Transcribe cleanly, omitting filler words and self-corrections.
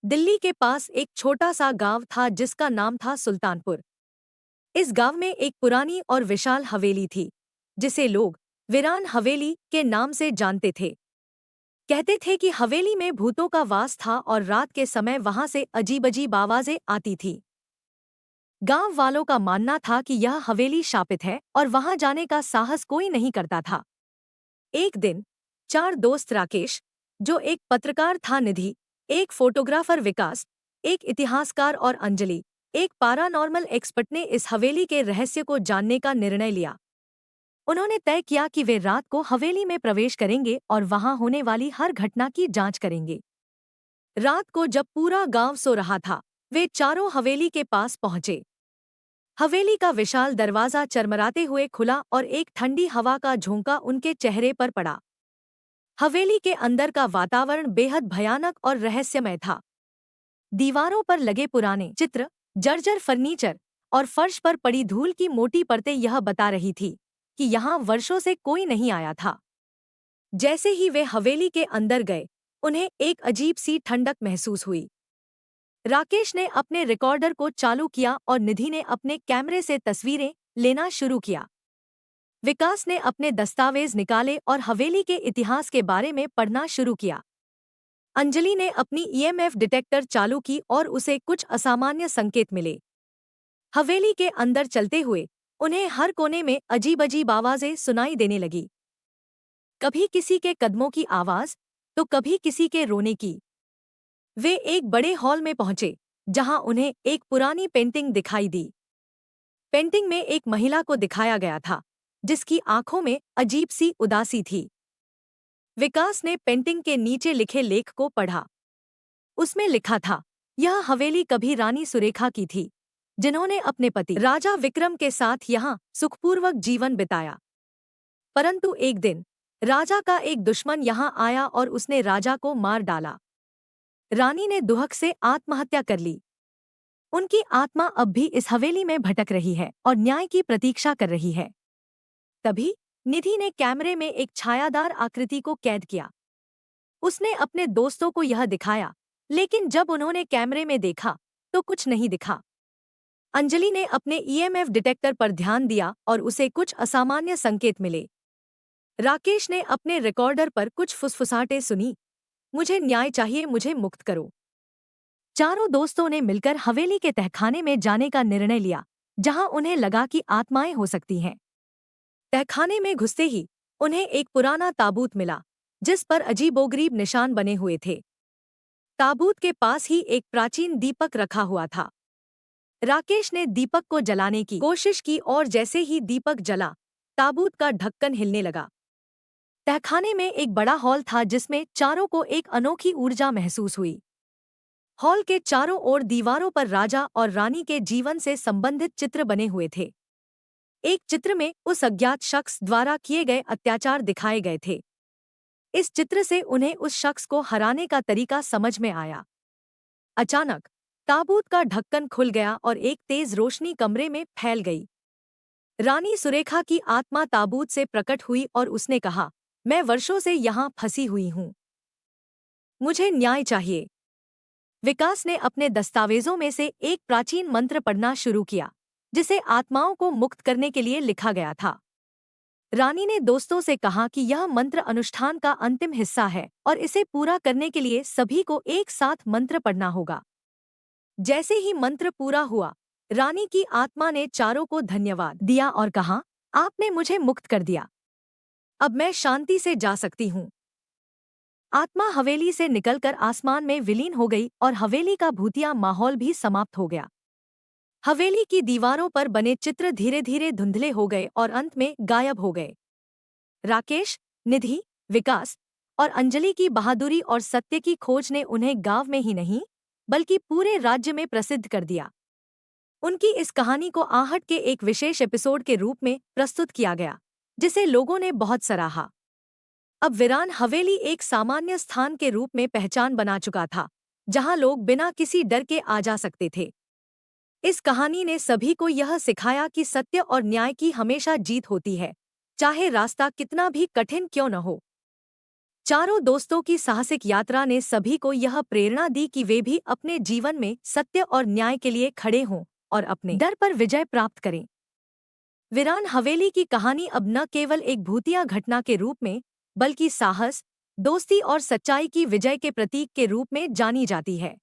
दिल्ली के पास एक छोटा सा गांव था जिसका नाम था सुल्तानपुर। इस गांव में एक पुरानी और विशाल हवेली थी, जिसे लोग वीरान हवेली के नाम से जानते थे। कहते थे कि हवेली में भूतों का वास था और रात के समय वहां से अजीब अजीब आवाजें आती थी। गांव वालों का मानना था कि यह हवेली शापित है और वहां जाने का साहस कोई नहीं करता था। एक दिन चार दोस्त राकेश, जो एक पत्रकार था, निधि, एक फोटोग्राफर विकास, एक इतिहासकार और अंजलि, एक पैरानॉर्मल एक्सपर्ट ने इस हवेली के रहस्य को जानने का निर्णय लिया। उन्होंने तय किया कि वे रात को हवेली में प्रवेश करेंगे और वहां होने वाली हर घटना की जांच करेंगे। रात को जब पूरा गांव सो रहा था, वे चारों हवेली के पास पहुंचे। हवेली का विशाल दरवाजा चरमराते हुए खुला और एक ठंडी हवा का झोंका उनके चेहरे पर पड़ा। हवेली के अंदर का वातावरण बेहद भयानक और रहस्यमय था। दीवारों पर लगे पुराने चित्र, जर्जर फर्नीचर और फर्श पर पड़ी धूल की मोटी परतें यह बता रही थी कि यहाँ वर्षों से कोई नहीं आया था। जैसे ही वे हवेली के अंदर गए, उन्हें एक अजीब सी ठंडक महसूस हुई। राकेश ने अपने रिकॉर्डर को चालू किया और निधि ने अपने कैमरे से तस्वीरें लेना शुरू किया। विकास ने अपने दस्तावेज निकाले और हवेली के इतिहास के बारे में पढ़ना शुरू किया। अंजलि ने अपनी ईएमएफ डिटेक्टर चालू की और उसे कुछ असामान्य संकेत मिले। हवेली के अंदर चलते हुए उन्हें हर कोने में अजीब अजीब आवाजें सुनाई देने लगी। कभी किसी के कदमों की आवाज, तो कभी किसी के रोने की। वे एक बड़े हॉल में पहुंचे, जहां उन्हें एक पुरानी पेंटिंग दिखाई दी। पेंटिंग में एक महिला को दिखाया गया था, जिसकी आंखों में अजीब सी उदासी थी। विकास ने पेंटिंग के नीचे लिखे लेख को पढ़ा। उसमें लिखा था, यह हवेली कभी रानी सुरेखा की थी, जिन्होंने अपने पति राजा विक्रम के साथ यहाँ सुखपूर्वक जीवन बिताया। परंतु एक दिन राजा का एक दुश्मन यहाँ आया और उसने राजा को मार डाला। रानी ने दुहक से आत्महत्या कर ली। उनकी आत्मा अब भी इस हवेली में भटक रही है और न्याय की प्रतीक्षा कर रही है। तभी निधि ने कैमरे में एक छायादार आकृति को कैद किया। उसने अपने दोस्तों को यह दिखाया, लेकिन जब उन्होंने कैमरे में देखा तो कुछ नहीं दिखा। अंजलि ने अपने ईएमएफ डिटेक्टर पर ध्यान दिया और उसे कुछ असामान्य संकेत मिले। राकेश ने अपने रिकॉर्डर पर कुछ फुसफुसाहटें सुनी, मुझे न्याय चाहिए, मुझे मुक्त करो। चारों दोस्तों ने मिलकर हवेली के तहखाने में जाने का निर्णय लिया, जहां उन्हें लगा कि आत्माएं हो सकती हैं। तहखाने में घुसते ही उन्हें एक पुराना ताबूत मिला, जिस पर अजीबोगरीब निशान बने हुए थे। ताबूत के पास ही एक प्राचीन दीपक रखा हुआ था। राकेश ने दीपक को जलाने की कोशिश की और जैसे ही दीपक जला, ताबूत का ढक्कन हिलने लगा। तहखाने में एक बड़ा हॉल था जिसमें चारों को एक अनोखी ऊर्जा महसूस हुई। हॉल के चारों ओर दीवारों पर राजा और रानी के जीवन से संबंधित चित्र बने हुए थे। एक चित्र में उस अज्ञात शख्स द्वारा किए गए अत्याचार दिखाए गए थे। इस चित्र से उन्हें उस शख्स को हराने का तरीका समझ में आया। अचानक ताबूत का ढक्कन खुल गया और एक तेज रोशनी कमरे में फैल गई। रानी सुरेखा की आत्मा ताबूत से प्रकट हुई और उसने कहा, मैं वर्षों से यहाँ फंसी हुई हूँ, मुझे न्याय चाहिए। विकास ने अपने दस्तावेजों में से एक प्राचीन मंत्र पढ़ना शुरू किया, जिसे आत्माओं को मुक्त करने के लिए लिखा गया था। रानी ने दोस्तों से कहा कि यह मंत्र अनुष्ठान का अंतिम हिस्सा है और इसे पूरा करने के लिए सभी को एक साथ मंत्र पढ़ना होगा। जैसे ही मंत्र पूरा हुआ, रानी की आत्मा ने चारों को धन्यवाद दिया और कहा, आपने मुझे मुक्त कर दिया, अब मैं शांति से जा सकती हूँ। आत्मा हवेली से निकलकर आसमान में विलीन हो गई और हवेली का भूतिया माहौल भी समाप्त हो गया। हवेली की दीवारों पर बने चित्र धीरे धीरे धुंधले हो गए और अंत में गायब हो गए। राकेश, निधि, विकास और अंजलि की बहादुरी और सत्य की खोज ने उन्हें गांव में ही नहीं, बल्कि पूरे राज्य में प्रसिद्ध कर दिया। उनकी इस कहानी को आहट के एक विशेष एपिसोड के रूप में प्रस्तुत किया गया, जिसे लोगों ने बहुत सराहा। अब वीरान हवेली एक सामान्य स्थान के रूप में पहचान बना चुका था, जहां लोग बिना किसी डर के आ जा सकते थे। इस कहानी ने सभी को यह सिखाया कि सत्य और न्याय की हमेशा जीत होती है, चाहे रास्ता कितना भी कठिन क्यों न हो। चारों दोस्तों की साहसिक यात्रा ने सभी को यह प्रेरणा दी कि वे भी अपने जीवन में सत्य और न्याय के लिए खड़े हों और अपने डर पर विजय प्राप्त करें। वीरान हवेली की कहानी अब न केवल एक भूतिया घटना के रूप में, बल्कि साहस, दोस्ती और सच्चाई की विजय के प्रतीक के रूप में जानी जाती है।